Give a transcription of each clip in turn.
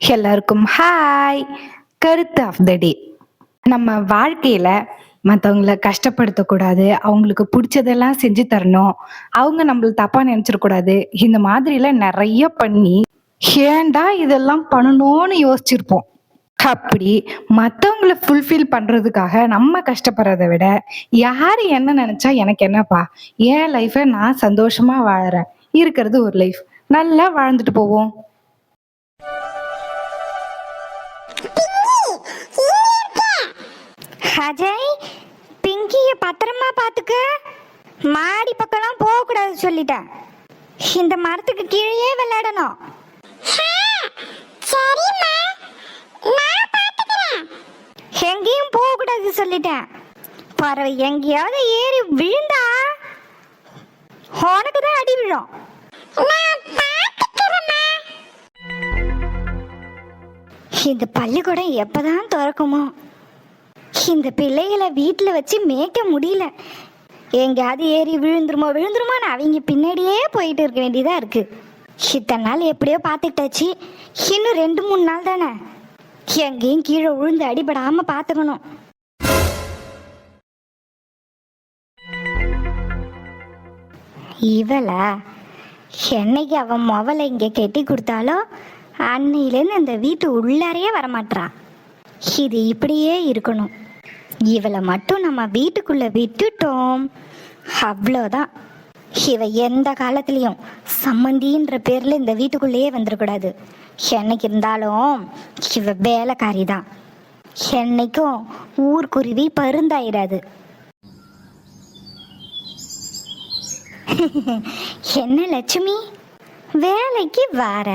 எல்லாருக்கும் ஹாய். கருத்து of the டே. நம்ம வாழ்க்கையில மற்றவங்கள கஷ்டப்படுத்தக்கூடாது, அவங்களுக்கு பிடிச்சதெல்லாம் செஞ்சு தரணும், அவங்க நம்மள தப்பா நினைச்சிடக்கூடாது. இந்த மாதிரிலாம் நிறைய பண்ணி ஏன்டா இதெல்லாம் பண்ணணும்னு யோசிச்சிருப்போம். அப்படி மற்றவங்கள ஃபுல்ஃபில் பண்றதுக்காக நம்ம கஷ்டப்படுறதை விட யாரு என்ன நினைச்சா எனக்கு என்னப்பா, என் லைஃபை நான் சந்தோஷமா வாழறேன், இருக்கிறது ஒரு லைஃப், நல்லா வாழ்ந்துட்டு போவோம். அஜய், பிங்கிய பத்திரமா பாத்துக்க. மாடி பக்கம்லாம் போக கூடாது சொல்லிட்டேன். இந்த மரத்துக்கு கீழே விளையாடணும். எங்கேயும் போக கூடாது சொல்லிட்டேன். பறவை எங்கேயாவது ஏறி விழுந்தா உனக்கு தான் அடி விழும். இந்த பள்ளிக்கூடம் எப்பதான் திறக்குமோ? இந்த பிள்ளைகளை வீட்டில் வச்சு மேய்க்க முடியல. எங்கேயாவது ஏறி விழுந்துருமோன்னு அவங்க பின்னாடியே போயிட்டு இருக்க வேண்டியதா இருக்கு. இத்தனை நாள் எப்படியோ பார்த்துக்கிட்டாச்சு, இன்னும் 2-3 நாள் தானே. எங்கேயும் கீழே விழுந்து அடிபடாம பார்த்துக்கணும். இவளா என்னைக்கு அவன் மொவலை இங்கே கெட்டி கொடுத்தாலோ அன்னையிலேருந்து அந்த வீட்டு உள்ளாரையே வரமாட்டா. இது இப்படியே இருக்கணும். இவளை மட்டும் நம்ம வீட்டுக்குள்ள விட்டுட்டோம், அவ்வளோதான். இவ எந்த காலத்துலேயும் சம்மந்தின்ற பேர்ல இந்த வீட்டுக்குள்ளேயே வந்துடக்கூடாது. என்னைக்கு இருந்தாலும் இவ வேலைக்காரி தான். என்னைக்கும் ஊர்க்குருவி பருந்தாயிடாது. என்ன லட்சுமி, வேலைக்கு வர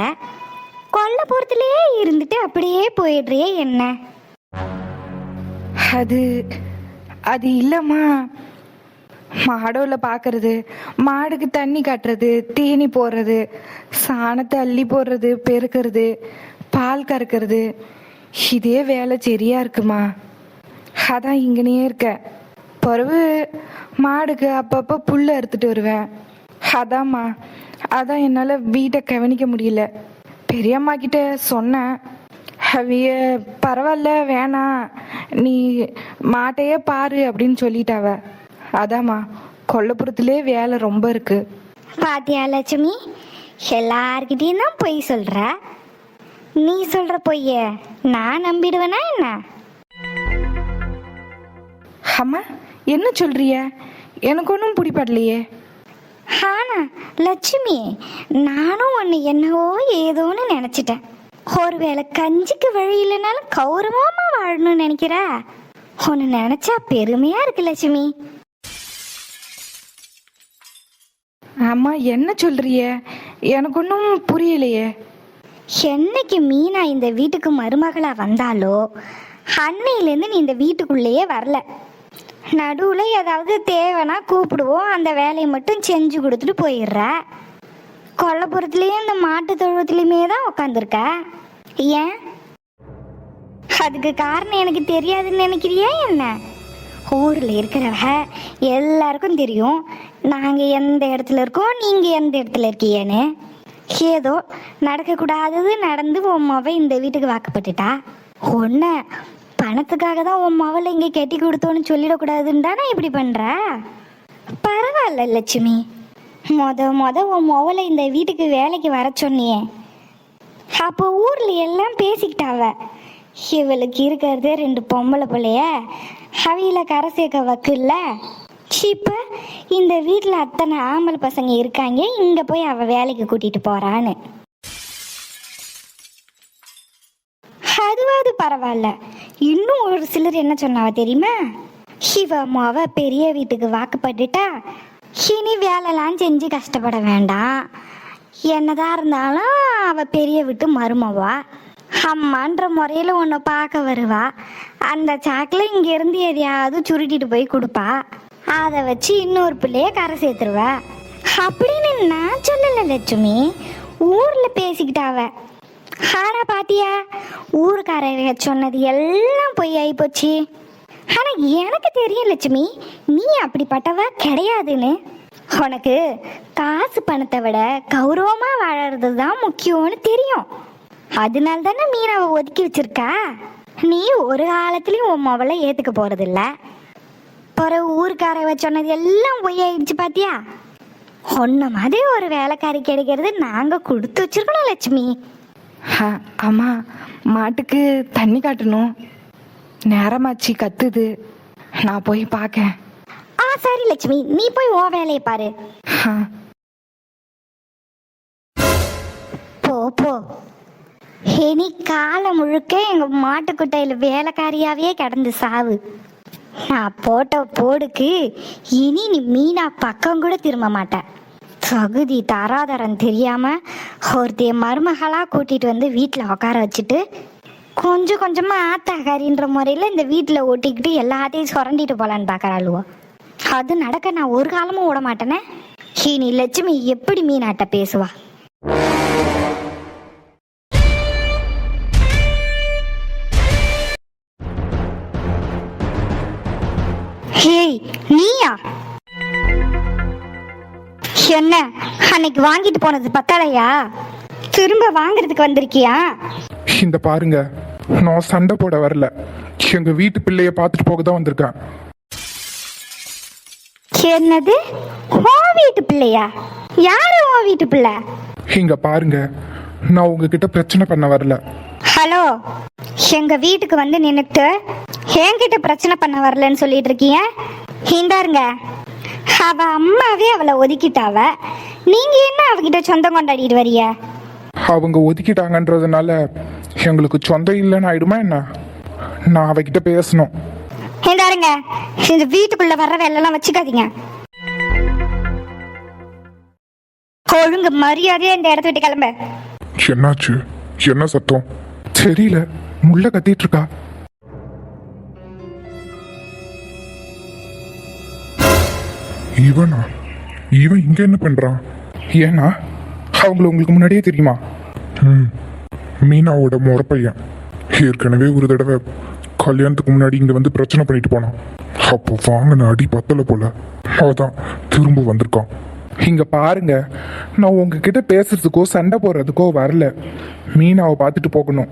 கொல்லப்புறத்திலே இருந்துட்டு அப்படியே போயிடுறியே என்ன? அது இல்லம்மா, மாடோவில் பார்க்கறது, மாடுக்கு தண்ணி காட்டுறது, தீனி போடுறது, சாணத்தை அள்ளி போடுறது, பெருக்கிறது, பால் கறக்கிறது, இதே வேலை சரியா இருக்குமா? அதான் இங்கனே இருக்க. பிறகு மாடுக்கு அப்பப்போ புல் அறுத்துட்டு வருவேன். அதான் என்னால் வீட்டை கவனிக்க முடியல. பெரியம்மா கிட்ட சொன்னேன், அவைய பரவாயில்ல வேணாம், நீ மாட்டையே பாரு அப்படின்னு சொல்லிட்டாவ. அதாம்மா, கொல்லப்புறத்திலே வேலை ரொம்ப இருக்கு. பாத்தியா லட்சுமி, எல்லார்கிட்டையும் தான் பொய் சொல்ற. நீ சொல்ற பொய்ய நான் நம்பிடுவேனா என்ன? அம்மா என்ன சொல்றிய? எனக்கு ஒன்றும் பிடிப்படலையே. ஆனா லட்சுமி, நானும் ஒன்று என்னவோ ஏதோன்னு நினச்சிட்டேன். ஒருவேளை கஞ்சிக்கு வழி இல்லைனாலும் கௌரவமா வாழணும்னு நினைக்கிற. ஒன்று நினைச்சா பெருமையா இருக்கு லட்சுமி. அம்மா என்ன சொல்றிய? எனக்கு ஒன்றும் புரியலையே. என்னைக்கு மீனா இந்த வீட்டுக்கு மருமகளா வந்தாலோ அன்னையிலேருந்து நீ இந்த வீட்டுக்குள்ளேயே வரல. நடுவில் ஏதாவது தேவைன்னா கூப்பிடுவோம், அந்த வேலையை மட்டும் செஞ்சு கொடுத்துட்டு போயிடுற. கொல்லப்புறத்துலேயும் இந்த மாட்டு தொழுவத்துலேயுமே தான் உக்காந்துருக்க. ஏன்? அதுக்கு காரணம் எனக்கு தெரியாதுன்னு நினைக்கிறியா என்ன? ஊரில் இருக்கிறவ எல்லாருக்கும் தெரியும் நாங்கள் எந்த இடத்துல இருக்கோம், நீங்கள் எந்த இடத்துல இருக்கீங்கன்னு. ஏதோ நடக்கக்கூடாதது நடந்து உன் மவ இந்த வீட்டுக்கு வாக்கப்பட்டுட்டா. ஒன்று பணத்துக்காக தான் உன் மவளை இங்கே கட்டி கொடுத்தோன்னு சொல்லிடக்கூடாதுன்னு தானே இப்படி பண்ணுற? பரவாயில்ல லட்சுமி, மொத உன் மவளை இந்த வீட்டுக்கு வேலைக்கு வர சொன்னியே, அப்போ ஊரில் எல்லாம் பேசிக்கிட்டாவ. இவளுக்கு இருக்கிறதே 2 பொம்பளை பிள்ளைய, அவையில கரை சேர்க்க வக்கில்ல. இப்போ இந்த வீட்டில் அத்தனை ஆம்பளை பசங்க இருக்காங்க, இங்கே போய் அவள் வேலைக்கு கூட்டிகிட்டு போகிறான்னு. அதுவாது பரவாயில்ல. இன்னும் ஒரு சிலர் என்ன சொன்னாவ தெரியுமா? இவ மொவ பெரிய வீட்டுக்கு வாக்குப்பட்டுட்டா, இனி வேலைலாம் செஞ்சு கஷ்டப்பட வேண்டாம், என்னதான் இருந்தாலும் அவ பெரிய வீட்டு மருமவா, அம்மான்ற முறையில் உன்னை பார்க்க வருவா. அந்த சாக்கில் இங்கேருந்து எதையாவது சுருட்டிட்டு போய் கொடுப்பா, அதை வச்சு இன்னொரு பிள்ளைய கரை சேர்த்துருவா அப்படின்னு நான் சொல்லலை லட்சுமி, ஊரில் பேசிக்கிட்டாவ. ஆனா பாத்தியா, ஊருக்காரங்க சொன்னது எல்லாம் பொய் ஆகி போச்சு. ஆனா எனக்கு தெரியும் லட்சுமி, நீ அப்படிப்பட்டவ கிடையாதுன்னு. உனக்கு காசு பணத்தை விட கௌரவமா வாழறது தான் முக்கியம்னு தெரியும். அதனால தானே மீனாவை ஒதுக்கி வச்சிருக்கா. நீ ஒரு காலத்துலயும் உன் மொபைலை ஏத்துக்க போறதில்ல. பிறகு ஊருக்கார சொன்னது எல்லாம் பொய்யாயிடுச்சு பாத்தியா. உன்ன மாதிரி ஒரு வேலைக்காரி கிடைக்கிறது நாங்க கொடுத்து வச்சிருக்கணும் லட்சுமி. அம்மா, மாட்டுக்கு தண்ணி காட்டணும், நேரமாச்சு, கத்துது, நான் போய் பார்க்கேன். சரி லட்சுமி, நீ போய் ஓ வேலையை பாரு. போ போ. இனி காலம் முழுக்க எங்க மாட்டுக்குட்டையில வேலைக்காரியாவே கிடந்து சாவு. நான் போட்ட போடுக்கு இனி நீ மீனா பக்கம் கூட திரும்ப மாட்டேன். தகுதி தராதரம் தெரியாம ஒருத்தைய மருமகளா கூட்டிட்டு வந்து வீட்டுல உட்கார வச்சுட்டு கொஞ்சம் கொஞ்சமா ஆத்தாக்காரின்ற முறையில இந்த வீட்டுல ஒட்டிக்கிட்டு எல்லாத்தையும் சுரண்டிட்டு போலான்னு பாக்குறாளுவோ. அது நடக்க நான் ஒரு காலமும் விட மாட்டேனே. இனி லட்சுமி எப்படி மீனாட்ட பேசுவா. ஹேய், நீயா? என்ன அன்னைக்கு வாங்கிட்டு போனது பத்தலையா? திரும்ப வாங்குறதுக்கு வந்திருக்கியா? இந்த பாருங்க, நான் சண்டை போட வரல, எங்க வீட்டு பிள்ளைய பார்த்துட்டு போக தான் வந்திருக்கேன். என்னது, ஓ வீட்டு பிள்ளையா? யாரு ஓ வீட்டு பிள்ளை? இங்க பாருங்க, நான் உங்ககிட்ட பிரச்சனை பண்ண வரல. ஹலோ, எங்க வீட்டுக்கு வந்து நின்னுட்டு என்கிட்ட பிரச்சனை பண்ண வரலன்னு சொல்லிட்டு இருக்கீங்க. இந்தாருங்க, அவ அம்மாவே அவளை ஒதுக்கிட்டாவ, நீங்க என்ன அவகிட்ட சொந்தம் கொண்டாடிட்டு வரிய? அவங்க ஒதுக்கிட்டாங்கன்றதுனால எங்களுக்கு சொந்தம் இல்லைன்னு ஆயிடுமா என்ன? நான் அவகிட்ட பேசணும். இந்தாருங்க, இந்த வீட்டுக்குள்ள வர்ற வேலையெல்லாம் வச்சுக்காதீங்க. ஒழுங்கு மரியாதையா இந்த இடத்த விட்டு கிளம்ப. என்னாச்சு? என்ன சத்தம்? தெரியல, முள்ள கத்திட்டு இருக்கா. இவனா? இவன் இங்க என்ன பண்றான்? ஏன்னா அவங்கள உங்களுக்கு முன்னாடியே தெரியுமா? மீனாவோட முறை பையன் ஏற்கனவே ஒரு தடவை கல்யாணத்துக்கு முன்னாடி இங்க வந்து பிரச்சனை பண்ணிட்டு போனான். அப்போ வாங்கின அடி பத்தல போல, அதான் திரும்ப வந்திருக்கான். இங்க பாருங்க, நான் உங்ககிட்ட பேசுறதுக்கோ சண்டை போடுறதுக்கோ வரல. மீனாவை பார்த்துட்டு போகணும்.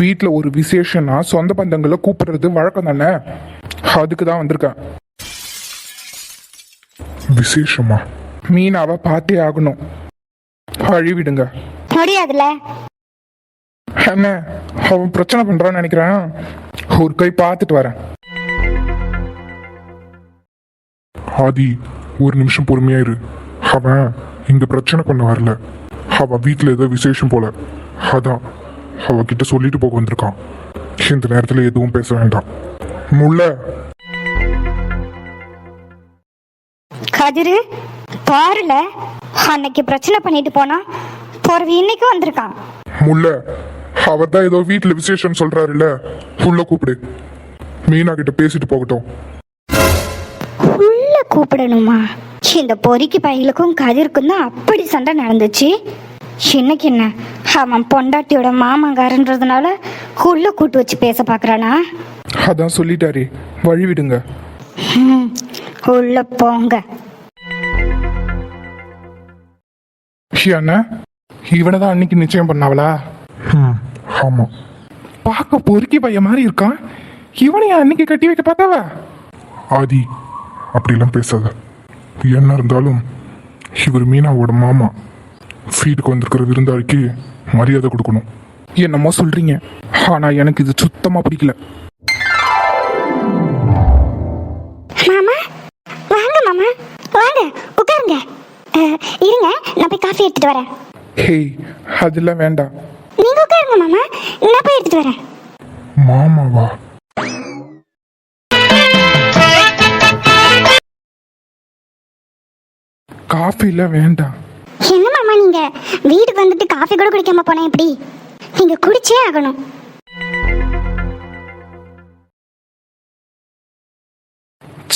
வீட்டில் ஒரு விசேஷம்னா சொந்த பந்தங்களை கூப்பிடுறது வழக்கம் தானே, அதுக்கு தான் வந்திருக்கேன். விசேஷமா? மீனாவை பார்த்தே ஆகணும். அழிவிடுங்க. முடியாதுல. என்ன அவன் பிரச்சனை பண்றான்னு நினைக்கிறேன். ஒரு கை பார்த்துட்டு வரேன். ஆதி, ஒரு நிமிஷம் பொறுமையா இரு. அவன் இங்க பிரச்சனை பண்ண வரல, அவன் வீட்டுல ஏதோ விசேஷம் போல, அதான் அவகிட்ட சொல்லிட்டு போக வந்திருக்கான். இந்த நேரத்துல எதுவும் பேச வேண்டாம். முல்ல கதிரு பாருல, அன்னைக்கு பிரச்சனை பண்ணிட்டு போனா போறவி இன்னைக்கு வந்திருக்கான். முல்ல, அவர் தான் ஏதோ வீட்டுல விசேஷம் சொல்றாருல்ல, உள்ள கூப்பிடு. மீனா கிட்ட பேசிட்டு போகட்டும். உள்ள கூப்பிடணுமா? இந்த பொறிக்கு பையலுக்கும் கதிருக்கும் தான் அப்படி சண்டை நடந்துச்சு. இன்னைக்கு என்ன, அவன் பொண்டாட்டியோட மாமங்காரன்றதுனால உள்ள கூட்டு வச்சு பேச பாக்குறானா? அதான் சொல்லிட்டாரே, வழி விடுங்க. உள்ள போங்க. என்ன, இவனை தான் அன்னைக்கு நிச்சயம் பண்ணாவளா? ஆமா. பார்க்க பொறுக்கி பையன் மாதிரி இருக்கான். இவனையா அன்னைக்கு கட்டி வைக்க பார்த்தாவ? ஆதி, அப்படிலாம் பேசாத. என்ன இருந்தாலும் இவர் மீனாவோட மாமா. வீட்டுக்கு வந்திருக்கிற விருந்தாளிக்கு மரியாதை கொடுக்கணும். என்னமோ சொல்றீங்க, ஆனா எனக்கு இது சுத்தமா பிடிக்கல. மாமா வாங்க, மாமா வாங்க, உட்காருங்க. இருங்க, நான் போய் காஃபி எடுத்துட்டு வரேன். ஹேய், அதெல்லாம் வேண்டாம். நீங்க உட்காருங்க மாமா, நான் போய் எடுத்துட்டு வரேன். மாமாவா? காஃபில வேண்டாம். என்ன மாமா நீங்க வீட்டுக்கு வந்துட்டு காஃபி கூட குடிக்காம போனா எப்படி? நீங்க குடிச்சே ஆகணும்.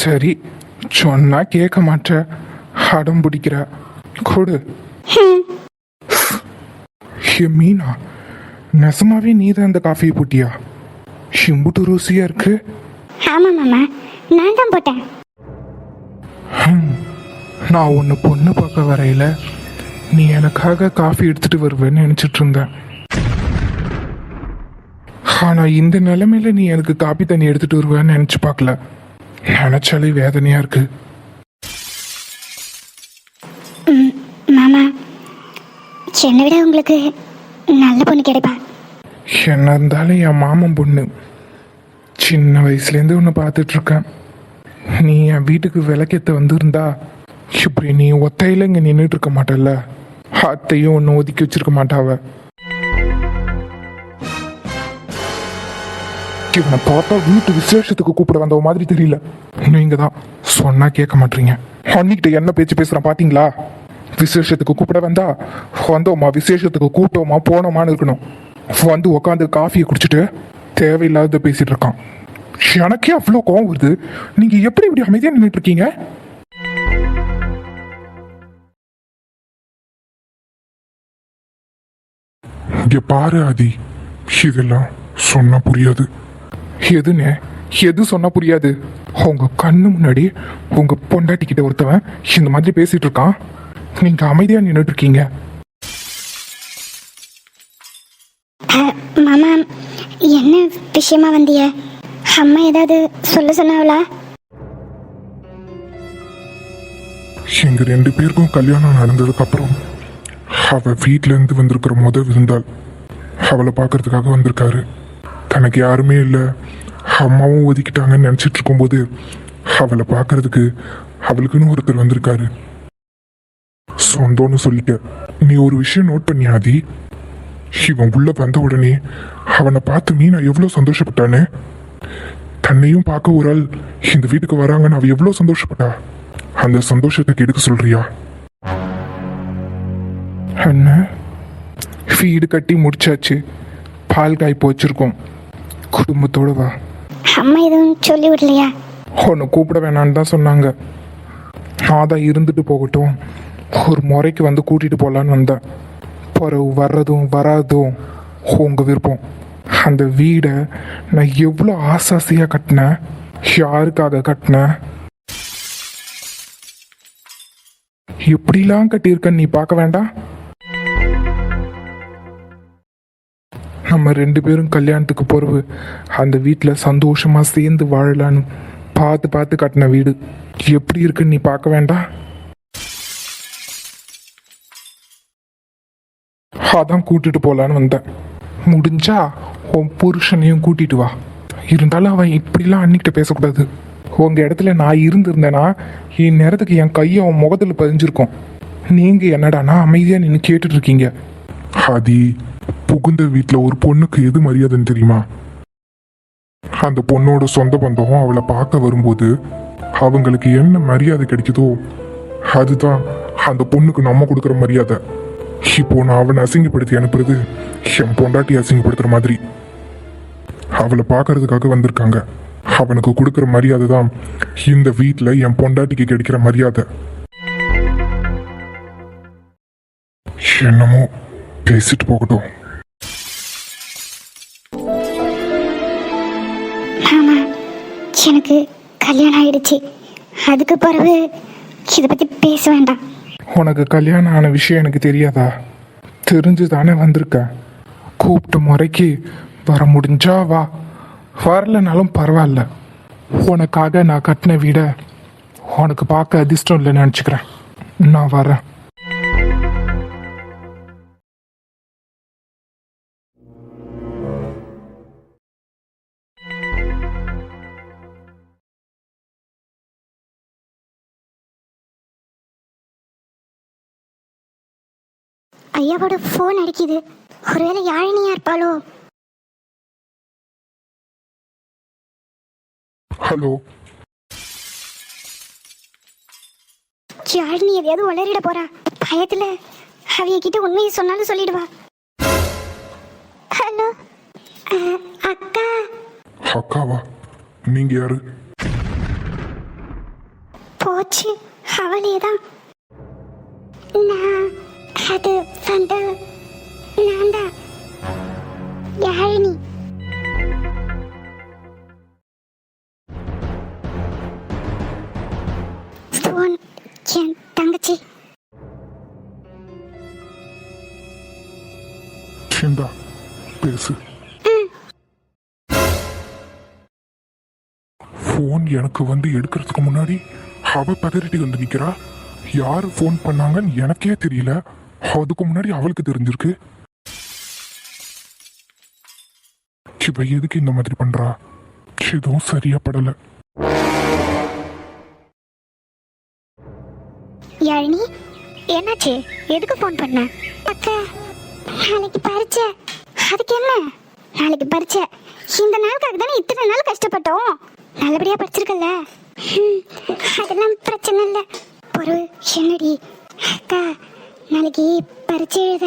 சரி, சொன்னா கேட்க மாட்ட, அடம் பிடிக்கிற. கொடு. மீனா, நெசமாவே நீ தான் இந்த காஃபியை போட்டியா? இம்புட்டு ருசியா இருக்கு. ஆமா மாமா, நான் தான் போட்டேன். நான் உன்னை பொண்ணு பார்க்க வரையில நீ எனக்காக காஃபி எடுத்துட்டு வருவேன்னு நினைச்சிட்டு இருந்தேன். ஆனா இந்த நிலைமையில நீ எனக்கு காபி தண்ணி எடுத்துட்டு வருவேன்னு நினைச்சு பார்க்கல. நினைச்சாலே வேதனையா இருக்கு. மாமா, என்னை விட உங்களுக்கு நல்ல பொண்ணு கிடைப்பா. என்ன இருந்தாலும் என் மாமன் பொண்ணு. சின்ன வயசுலேருந்து உன்னை பார்த்துட்டு இருக்கேன். நீ என் வீட்டுக்கு விளக்கேற்ற வந்திருந்தா இப்படி நீ ஒத்தையில இங்கே நின்றுட்டு இருக்க மாட்டல்ல. அத்தையும் ஒன்று ஒதுக்கி வச்சிருக்க மாட்டாவ. இவனை பார்த்தா வீட்டு விசேஷத்துக்கு கூப்பிட வந்த மாதிரி தெரியல. நீங்க தான் சொன்னா கேட்க மாட்டீங்க. அன்னிக்கிட்ட என்ன பேச்சு பேசுறான் பாத்தீங்களா? விசேஷத்துக்கு கூப்பிட வந்தா வந்தோமா, விசேஷத்துக்கு கூப்பிட்டோமா போனோமான்னு இருக்கணும். வந்து உக்காந்து காஃபியை குடிச்சிட்டு தேவையில்லாத பேசிட்டு இருக்கான். எனக்கே அவ்வளோ கோவம் வருது. நீங்க எப்படி இப்படி அமைதியா நின்றுட்டு இருக்கீங்க? இங்க பாரு ஆதி, இதெல்லாம் சொன்னா புரியாது. எதுன்னு எது சொன்னா புரியாது? உங்க கண்ணு முன்னாடி உங்க பொண்டாட்டி கிட்ட ஒருத்தவன் இந்த மாதிரி பேசிட்டு இருக்கான். நீங்க அமைதியா நின்றுட்டு இருக்கீங்க. மாமா, என்ன விஷயமா வந்திய? அம்மா ஏதாவது சொல்ல சொன்னாவளா? எங்க 2 பேருக்கும் கல்யாணம் நடந்ததுக்கு அப்புறம் அவ வீட்டுல இருந்து வந்திருக்கிற விருந்தாள் அவளை பார்க்கறதுக்காக வந்திருக்காரு. தனக்கு யாருமே இல்லை, அம்மாவும் ஒதுக்கிட்டாங்கன்னு நினைச்சிட்டு இருக்கும்போது அவளை பார்க்கறதுக்கு அவளுக்குன்னு ஒருத்தர் வந்திருக்காரு. சொந்தம்னு சொல்லிட்ட. நீ ஒரு விஷயம் நோட் பண்ணியா ஆதி? இவன் உள்ள வந்த உடனே அவனை பார்த்து மீனா எவ்வளவு சந்தோஷப்பட்டானே. தன்னையும் பார்க்க ஒரு ஆள் இந்த வீட்டுக்கு வராங்கன்னு அவ எவ்வளவு சந்தோஷப்பட்டா. அந்த சந்தோஷத்தை கெடுக்க சொல்றியா? அண்ணன், வீடு கட்டி முடிச்சாச்சு, பால் காய்ப்பு வச்சிருக்கோம். குடும்பத்தோட வா. அம்மா எதுவும் சொல்லி விடலையா? உன்னை கூப்பிட வேணான்னு தான் சொன்னாங்க. நான் தான் இருந்துட்டு போகட்டும், ஒரு முறைக்கு வந்து கூட்டிட்டு போகலான்னு வந்தேன். பிறகு வர்றதும் வராதும் உங்க விருப்பம். அந்த வீடை நான் எவ்வளோ ஆசாசியாக கட்டினேன், யாருக்காக கட்டினேன், எப்படிலாம் கட்டியிருக்கேன்னு நீ பார்க்க வேண்டாம்? நம்ம 2 பேரும் கல்யாணத்துக்கு போறவு அந்த வீட்டில் சந்தோஷமா சேர்ந்து வாழலான்னு பார்த்து பார்த்து கட்டின வீடு எப்படி இருக்குன்னு நீ பார்க்க வேண்டாம்? அதான் கூட்டிட்டு போலான்னு வந்தேன். முடிஞ்சா உன் புருஷனையும் கூட்டிட்டு வா. இருந்தாலும் அவன் இப்படிலாம் அன்னிக்கிட்ட பேசக்கூடாது. உங்க இடத்துல நான் இருந்திருந்தேன்னா என் நேரத்துக்கு என் கையை அவன் முகத்தில் பதிஞ்சிருக்கும். நீங்க என்னடானா அமைதியா நின்று கேட்டுட்டு இருக்கீங்க. ஆதி, புகுந்த வீட்டில் ஒரு பொண்ணுக்கு எது மரியாதைன்னு தெரியுமா? அந்த பொண்ணோட சொந்த பந்தம் அவளை பார்க்க வரும்போது அவங்களுக்கு என்ன மரியாதை கிடைக்குதோ அதுதான் அந்த பொண்ணுக்கு நம்ம கொடுக்குற மரியாதை. இப்போ நான் அவனை அசிங்கப்படுத்தி அனுப்புறது என் பொண்டாட்டி அசிங்கப்படுத்துற மாதிரி. அவளை பார்க்கறதுக்காக வந்திருக்காங்க. அவனுக்கு கொடுக்குற மரியாதை தான் இந்த வீட்டில் என் பொண்டாட்டிக்கு கிடைக்கிற மரியாதை. என்னமோ பேசிட்டு போகட்டும். மாமா, எனக்கு கல்யாணம் ஆயிடுச்சு. அதுக்கு பிறகு இதை பத்தி பேச வேண்டாம். உனக்கு கல்யாணம் ஆன விஷயம் எனக்கு தெரியாதா? தெரிஞ்சு தானே வந்திருக்க. கூப்பிட்ட முறைக்கு வர முடிஞ்சா வா, வரலனாலும் பரவாயில்ல. உனக்காக நான் கட்டின வீட உனக்கு பார்க்க அதிர்ஷ்டம் இல்லைன்னு நினச்சிக்கிறேன். நான் வரேன். ஐயாவோட ஃபோன் அடிக்குது. ஒருவேளை யாழினியா இருப்பாளோ? ஹலோ. யாழினி எதையாவது உளறிட போறா. பயத்துல அவைய கிட்ட உண்மையை சொன்னாலும் சொல்லிடுவா. ஹலோ அக்கா. அக்காவா? நீங்க யாரு? போச்சு, அவளே தான். நான் அது வந்து நான் தான் யாழினி. ஃபோன் என் இந்தா பேசு. ஃபோன் எனக்கு வந்து எடுக்கிறதுக்கு முன்னாடி அவ பதறிட்டு வந்து நிக்கிறா. யாரு ஃபோன் பண்ணாங்கன்னு எனக்கே தெரியல. அதுக்கு முன்னாடி அவளுக்கு தெரிஞ்சிருக்கு. இவ எதுக்கு இந்த மாதிரி பண்றா? எதுவும் சரியா படல. யாழினி, என்னாச்சு? எதுக்கு ஃபோன் பண்ண? அக்கா, நாளைக்கு பரீட்சை. அதுக்கு என்ன? நாளைக்கு பரீட்சை. இந்த நாளுக்காக தானே இத்தனை நாள் கஷ்டப்பட்டோம். நல்லபடியா படிச்சிருக்கல. அதெல்லாம் பிரச்சனை இல்லை. ஒரு என்னடி அக்கா, நாளைக்கு பரீட்சை எழுத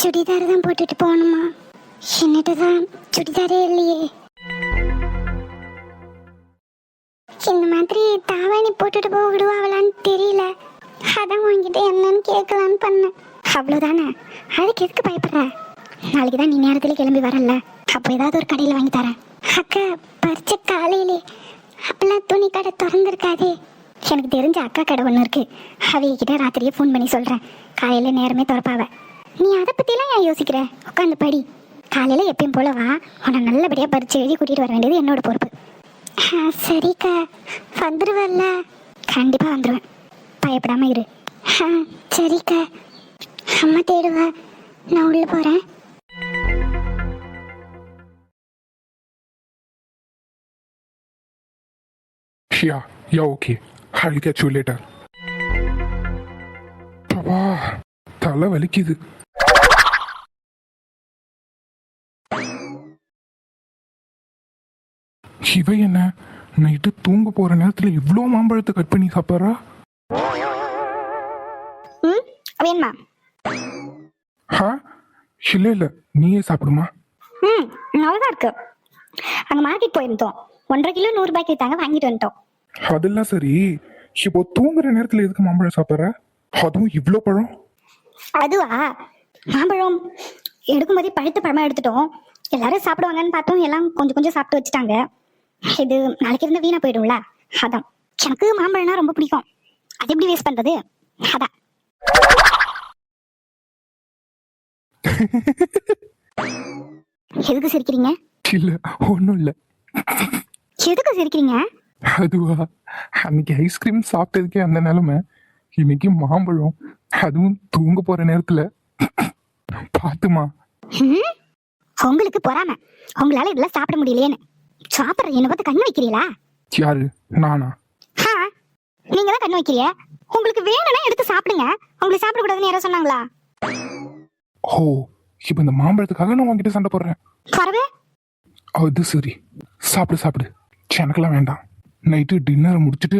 சுடிதார் தான் போட்டுட்டு போகணுமா? என்னட்டு தான் சுடிதாரே இல்லையே. இந்த மாதிரி தாவாணி போட்டுட்டு போக விடுவாங்களான்னு தெரியல. அதான் வாங்கிட்டு என்னன்னு கேட்கலான்னு பண்ணேன். அவ்வளோதானே, அதுக்கு எதுக்கு பயப்படுற? நாளைக்கு தான் நீ நேரத்தில் கிளம்பி வரல. அப்போ ஏதாவது ஒரு கடையில் வாங்கி தரேன். அக்கா, பறிச்ச காலையிலே அப்பெல்லாம் துணி கடை திறந்துருக்காதே. எனக்கு தெரிஞ்ச அக்கா கடை ஒன்று இருக்கு. அவைகிட்ட ராத்திரியே ஃபோன் பண்ணி சொல்கிறேன். காலையில் நேரமே திறப்பாவ. நீ அதை பற்றிலாம் ஏன் யோசிக்கிற? உட்காந்து படி. காலையில் எப்பயும் போல வா. உன்னை நல்லபடியாக பறிச்சு எழுதி கூட்டிகிட்டு வர வேண்டியது என்னோட பொறுப்பு. சரிக்கா, வந்துடுவல்ல? கண்டிப்பாக வந்துடுவேன், பயப்படாமல் இரு. சரிக்கா, அம்மா தேடுவா. நான் உள்ள போகிறேன். Yeah, okay. I'll catch you later. Baba, தலை வலிக்குது. இவ என்ன நைட்டு தூங்க போற நேரத்துல இவ்வளோ மாம்பழத்தை கட் பண்ணி சாப்பிட்றா? வேணுமா? இல்ல இல்ல, நீயே சாப்பிடுமா. நல்லாதான் இருக்கு. அங்க மார்க்கெட் போயிருந்தோம். 1.5 கிலோ 100 ரூபாய்க்கு வித்தாங்க, வாங்கிட்டு வந்துட்டோம். அதெல்லாம் சரி, இப்போ தூங்குற நேரத்துல எதுக்கு மாம்பழம் சாப்பிட்ற? அதுவும் இவ்வளோ பழம்? அதுவா, மாம்பழம் எடுக்கும்போதே பழுத்த பழமா எடுத்துட்டோம். எல்லாரும் சாப்பிடுவாங்கன்னு பார்த்தோம். எல்லாம் கொஞ்சம் கொஞ்சம் சாப்பிட்டு வச்சுட்டாங்க. இது நாளைக்கு இருந்து வீணா போயிடும்ல, அதான். எனக்கு மாம்பழம்னா ரொம்ப பிடிக்கும். அது எப்படி வேஸ்ட் பண்றது? அதான். எதுக்கு சிரிக்கிறீங்க? இல்ல, ஒன்றும் இல்லை. எதுக்கு சிரிக்கிறீங்க? அதுவா, அன்னைக்கு ஐஸ்கிரீம் சாப்பிட்டதுக்கே அந்த நிலைமை. இன்னைக்கு மாம்பழம், அதுவும் தூங்க போற நேரத்துல. பாத்துமா, உங்களுக்கு பொறாம. உங்களால இதெல்லாம் சாப்பிட முடியலையேன்னு. சாப்பிட்ற என்ன பார்த்து கண்ணு வைக்கிறீங்களா? யாரு? நானா? நீங்க தான் கண்ணு வைக்கிறீங்க. உங்களுக்கு வேணும்னா எடுத்து சாப்பிடுங்க. உங்களுக்கு சாப்பிடக்கூடாதுன்னு யாரோ சொன்னாங்களா? ஓ, இப்ப இந்த மாம்பழத்துக்காக நான் உங்ககிட்ட சண்டை போடுறேன். பரவே, அது சரி, சாப்பிடு சாப்பிடு. எனக்கெல்லாம் வேண்டாம். நைட்டு டின்னரை முடிச்சுட்டு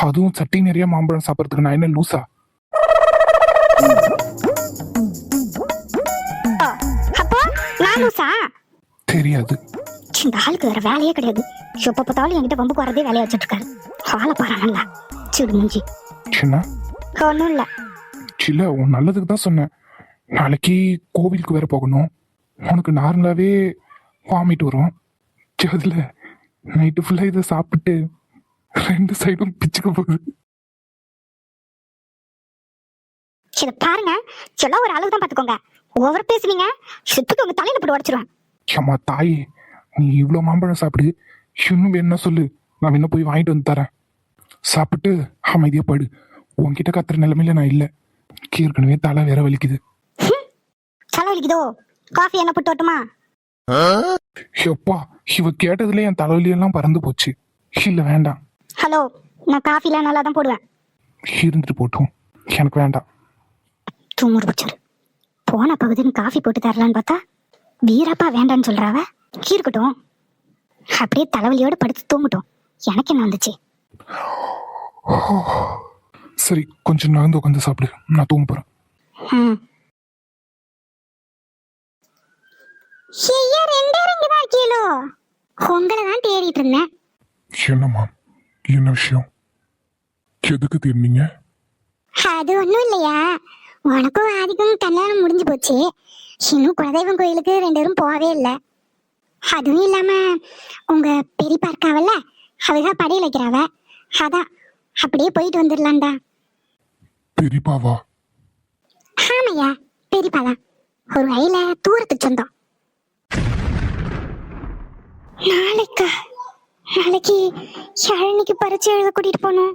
அதுவும் சட்டி நிறைய மாம்பழம் சாப்பிட்றதுக்கு நான் என்ன லூசா? அப்போ நான் லூசா? தெரியாது. இந்த ஆளுக்கு வேற வேலையே கிடையாது. எப்ப பார்த்தாலும் என்கிட்ட பம்புக்கு வரதே வேலையை வச்சுட்டு இருக்காரு. ஆளை பாரு, நல்லா சிடு மூஞ்சி. சின்ன ஒன்றும் இல்லை. சில்ல, உன் நல்லதுக்கு தான் சொன்னேன். நாளைக்கு கோவிலுக்கு வேற போகணும். உனக்கு நார்மலாவே வாமிட் வரும். அதுல நைட்டு ஃபுல்லா இதை சாப்பிட்டு 2 சைடும் பிச்சுக்க போகுது. இதை பாருங்க, எல்லாம் ஒரு அளவு தான் பாத்துக்கோங்க. ஓவர் பேசுவீங்க, சுத்துக்கு உங்க தலையில போட்டு உடச்சிருவேன். ஏம்மா தாயே, நீ இவ்வளோ மாம்பழம் சாப்பிடு. இன்னும் வேணும்னா சொல்லு, நான் வேணா போய் வாங்கிட்டு வந்து தரேன். சாப்பிட்டு அமைதியா படு. உன்கிட்ட கத்துற நிலைமையில நான் இல்லை. ஏற்கனவே தலை வேற வலிக்குது. தலை வலிக்குதோ? காஃபி என்ன போட்டு வரட்டுமா? எப்பா, இவ கேட்டதுல என் தலைவலியெல்லாம் பறந்து போச்சு. இல்ல வேண்டாம். ஹலோ, நான் காஃபிலாம் நல்லா தான் போடுவேன். இருந்துட்டு போட்டும், எனக்கு வேண்டாம். தூங்குற பச்சரு போன பகுதின்னு காஃபி போட்டு தரலான்னு பார்த்தா வீரப்பா வேண்டான்னு சொல்றாவ. இருக்கட்டும், அப்படியே தலைவலியோட படுத்து தூங்கட்டும். எனக்கு என்ன வந்துச்சு? சரி, கொஞ்சம் நகர்ந்து உட்காந்து சாப்பிடு, நான் தூங்க போறேன். உங்களை தான் தேடிட்டு இருந்தேன். என்னம்மா, என்ன விஷயம்? எதுக்கு தேடினீங்க? அது ஒண்ணும் இல்லையா, உனக்கும் ஆதிக்கும் கல்யாணம் முடிஞ்சு போச்சு. இன்னும் குலதெய்வம் கோயிலுக்கு 2 பேரும் போகவே இல்லை. அதுவும் இல்லாம உங்க பெரியப்பா இருக்காவல்ல, அவக படையில வைக்கிறாவ. அதான் அப்படியே போயிட்டு வந்துடலான்டா. பெரியப்பாவா? ஆமையா, பெரியப்பா தான். ஒரு வயல தூரத்துக்கு சொந்தம். நாளைக்கா? நாளைக்கு யாழினிக்கு பரிச்சை எழுத கூட்டிட்டு போனோம்.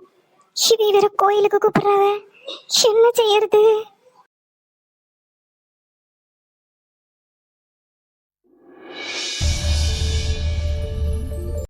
இவ வேற கோயிலுக்கு கூப்பிடுறாவ. என்ன செய்யறது?